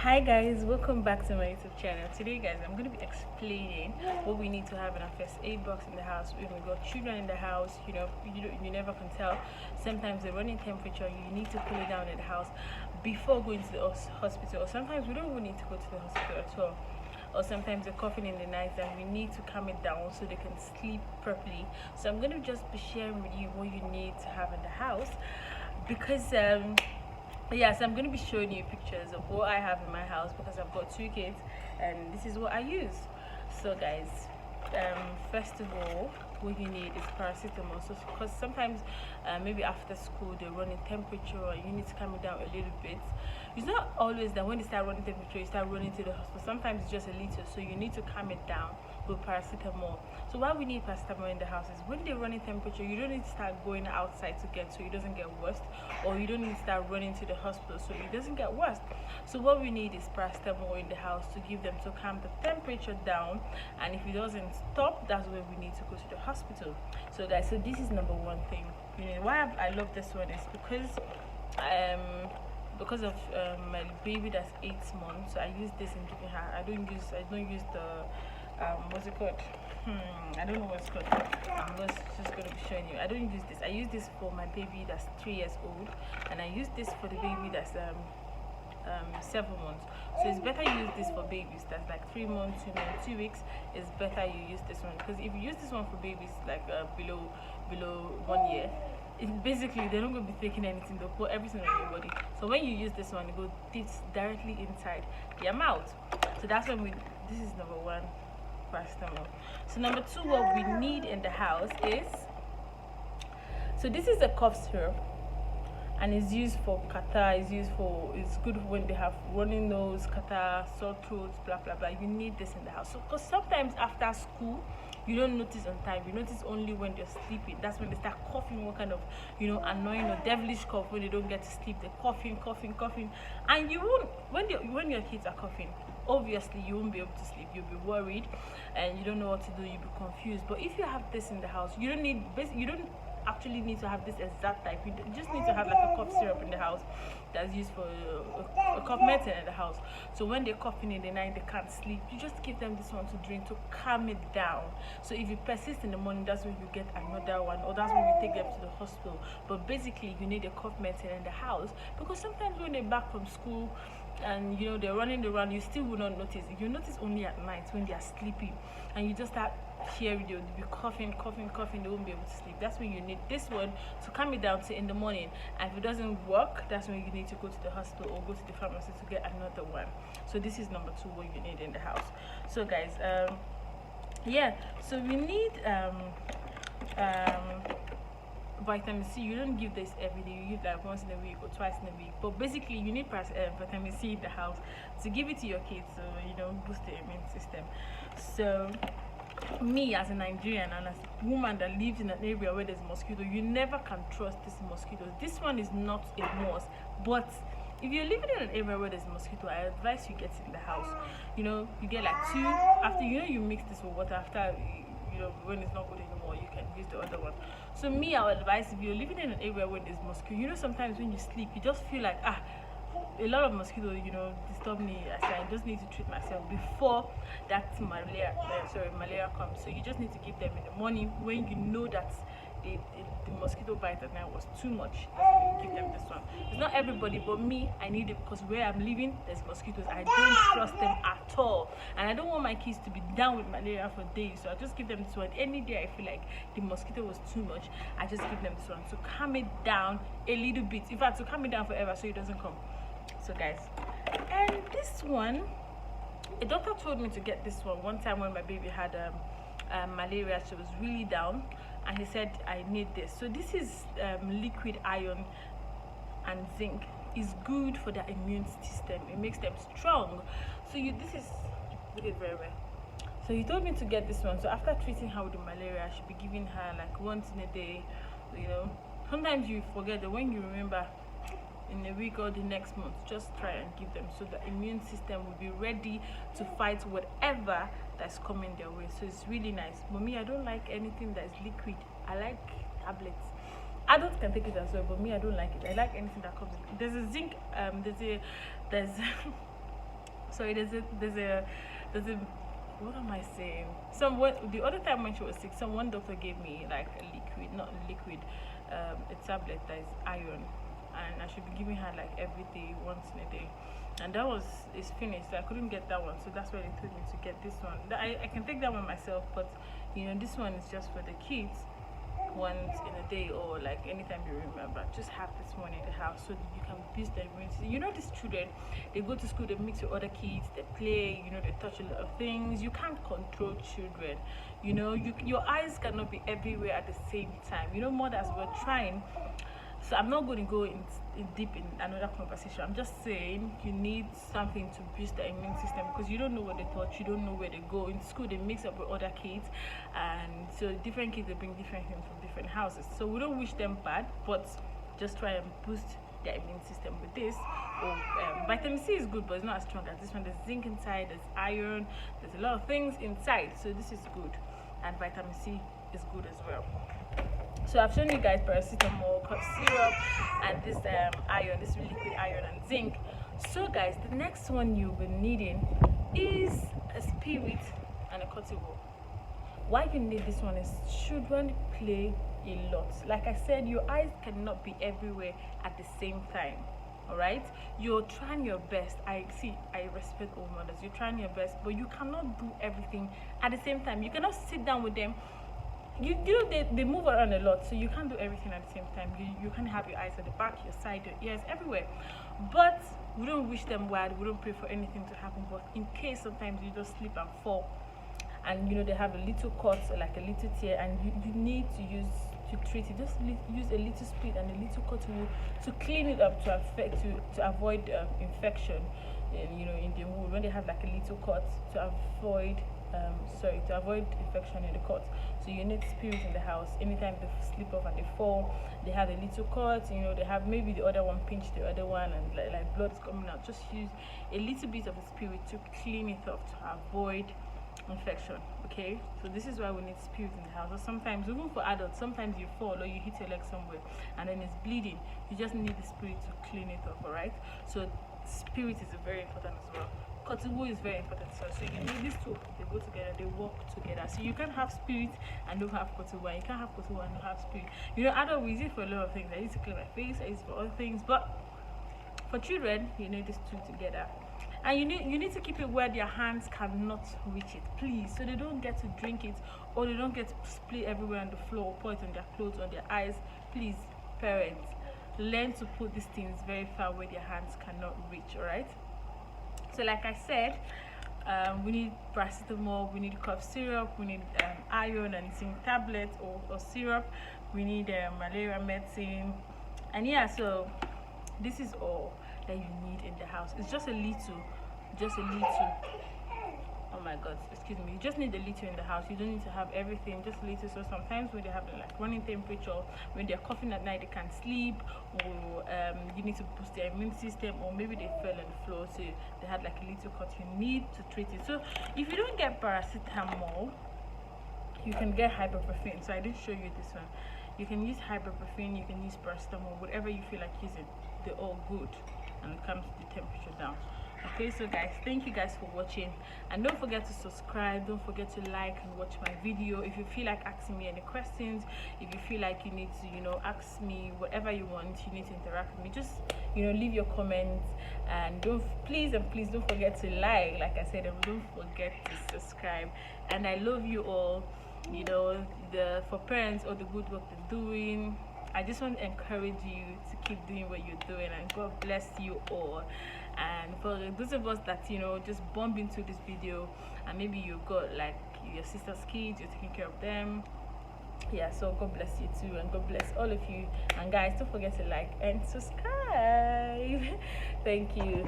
Hi guys, welcome back to my YouTube channel. Today guys, I'm going to be explaining what we need to have in our first aid box in the house when we got children in the house. You never can tell. Sometimes the running temperature, you need to cool it down in the house before going to the hospital, or sometimes we don't even need to go to the hospital at all. Or sometimes they're coughing in the night and we need to calm it down so they can sleep properly. So I'm going to just be sharing with you what you need to have in the house, because yes, I'm going to be showing you pictures of what I have in my house because I've got two kids and this is what I use. So guys, first of all, what you need is paracetamol. So because sometimes maybe after school they're running temperature or you need to calm it down a little bit. It's not always that when they start running temperature you start running to the hospital. Sometimes it's just a little, so you need to calm it down with paracetamol. So why we need paracetamol in the house is when they're running temperature, you don't need to start going outside to get so it doesn't get worse, or you don't need to start running to the hospital so it doesn't get worse. So what we need is paracetamol in the house to give them, to calm the temperature down, and if it doesn't stop, that's when we need to go to the hospital. So guys, so this is number one thing. Why I love this one is because of my baby that's 8 months. So I use this in giving her. I don't use the what's it called? I don't know what's called. I'm just going to be showing you. I don't use this. I use this for my baby that's 3 years old, and I use this for the baby that's 7 months. So it's better you use this for babies that's like 3 months, 2 weeks. It's better you use this one, because if you use this one for babies like below 1 year, basically they're not going to be taking anything. They'll put everything on your body. So when you use this one, it goes directly inside their mouth. So that's when this is number one, paracetamol. So number two, what we need in the house is, so this is a cough syrup, and it's used for catarrh. It's good when they have running nose, catarrh, sore throats, blah blah blah. You need this in the house. So because sometimes after school you don't notice on time, you notice only when they're sleeping. That's when they start coughing, what kind of annoying or devilish cough, when they don't get to sleep. They're coughing, and you won't, when your kids are coughing, obviously you won't be able to sleep. You'll be worried and you don't know what to do. You'll be confused. But if you have this in the house, you don't actually need to have this exact type. You just need to have like a cough syrup in the house that's used for a cough medicine in the house. So when they're coughing in the night, they can't sleep, you just give them this one to drink to calm it down. So if it persists in the morning, that's when you get another one, or that's when you take them to the hospital. But basically you need a cough medicine in the house, because sometimes when they're back from school and they're running around, you still will not notice. You notice only at night when they are sleeping, and you just start hearing they'll be coughing, they won't be able to sleep. That's when you need this one to calm it down till in the morning. And if it doesn't work, that's when you need to go to the hospital or go to the pharmacy to get another one. So this is number two, what you need in the house. So guys, so we need vitamin C. You don't give this every day, you give like once in a week or twice in a week. But basically you need vitamin C in the house to give it to your kids, so boost the immune system. So me as a Nigerian and as a woman that lives in an area where there's mosquito, you never can trust these mosquitoes. This one is not a must, but if you're living in an area where there's mosquito, I advise you get it in the house. You get like 2 after you mix this with water. After when it's not good anymore, you can use the other one. So me, I would advise, if you're living in an area where there's mosquito, sometimes when you sleep you just feel like a lot of mosquitoes disturb me. I just need to treat myself before that malaria comes. So you just need to give them in the morning when you know that the mosquito bite at night was too much. Give them this one. It's not everybody, but me, I need it, because where I'm living there's mosquitoes. I don't trust them at all, and I don't want my kids to be down with malaria for days. So I just give them this one. Any day I feel like the mosquito was too much, I just give them this one to calm it down a little bit. In fact, to calm it down forever so it doesn't come. So guys, and this one, a doctor told me to get this one time when my baby had malaria. She was really down, and he said I need this. So this is liquid iron and zinc. Is good for the immune system. It makes them strong. So this is, look at very well. So he told me to get this one. So after treating her with the malaria, I should be giving her like once in a day. Sometimes you forget that, when you remember in a week or the next month, just try and give them, so the immune system will be ready to fight whatever that's coming their way. So it's really nice. But me, I don't like anything that is liquid. I like tablets. Adults can take it as well, but me, I don't like it. I like anything that comes. There's a zinc. There's Sorry, there's a what am I saying? The other time when she was sick, one doctor gave me like a liquid, not liquid, a tablet that is iron, and I should be giving her like every day, once in a day. And that was is finished. So I couldn't get that one, so that's why they told me to get this one. I can take that one myself, but this one is just for the kids. Once in a day, or like anytime you remember, just have this one in the house so that you can boost their immunity. These children, they go to school, they mix with other kids, they play, they touch a lot of things. You can't control children. Your eyes cannot be everywhere at the same time. Mothers were trying. So I'm not going to go in deep in another conversation. I'm just saying you need something to boost the immune system, because you don't know what they touch, you don't know where they go. In school, they mix up with other kids, and so different kids, they bring different things from different houses. So we don't wish them bad, but just try and boost their immune system with this. Vitamin C is good, but it's not as strong as this one. There's zinc inside, there's iron, there's a lot of things inside, so this is good. And vitamin C is good as well. So I've shown you guys paracetamol, cough syrup, and this iron, this liquid iron and zinc. So guys, the next one you'll be needing is a spirit and a cotton wool. Why you need this one is children play a lot. Like I said, your eyes cannot be everywhere at the same time. All right, you're trying your best. I respect all mothers. You're trying your best, but you cannot do everything at the same time. You cannot sit down with them. They move around a lot, so you can't do everything at the same time. You can't have your eyes at the back, your side, your ears, everywhere. But we don't wish them bad. We don't pray for anything to happen. But in case sometimes you just slip and fall, and they have a little cut, like a little tear, and you need to treat it. Just use a little split and a little cotton wool to clean it up, to avoid infection. In the wound, when they have like a little cut, to avoid infection in the cut. So you need spirit in the house. Anytime they slip off and they fall, they have a little cut, they have maybe the other one pinch the other one, and like blood is coming out. Just use a little bit of the spirit to clean it up, to avoid infection. Okay, so this is why we need spirit in the house. Or sometimes, even for adults, sometimes you fall or you hit your leg somewhere and then it's bleeding. You just need the spirit to clean it up. All right, so spirit is very important as well. Cotton wool is very important. So you need these two. They go together. They work together. So you can't have spirit and don't have cotton wool. You can't have cotton wool and don't have spirit. Adults, we use it for a lot of things. I use it to clean my face. I use it for other things. But for children, you need these two together. And you need to keep it where their hands cannot reach it, please, so they don't get to drink it, or they don't get to split everywhere on the floor, or pour it on their clothes, on their eyes. Please, parents, learn to put these things very far where their hands cannot reach. All right. So like I said, we need paracetamol, we need cough syrup, we need iron and zinc tablet or syrup, we need malaria medicine, and yeah, so this is all that you need in the house. It's just a little. Oh my god, excuse me. You just need a little in the house. You don't need to have everything, just a little. So sometimes when they have like running temperature, when they're coughing at night, they can't sleep, or you need to boost their immune system, or maybe they fell on the floor, so they had like a little cut. You need to treat it. So if you don't get paracetamol, you can get ibuprofen. So I didn't show you this one. You can use ibuprofen, you can use paracetamol, whatever you feel like using. They're all good, and it comes the temperature down. Okay, so guys, thank you guys for watching, and don't forget to subscribe, don't forget to like and watch my video. If you feel like asking me any questions, if you feel like you need to ask me whatever you want, you need to interact with me, just leave your comments, and please don't forget to like I said, and don't forget to subscribe. And I love you all. For parents, all the good work they're doing, I just want to encourage you to keep doing what you're doing, and God bless you all. And for those of us that just bump into this video, and maybe you got like your sister's kids, you're taking care of them, yeah, so God bless you too, and God bless all of you. And guys, don't forget to like and subscribe. Thank you.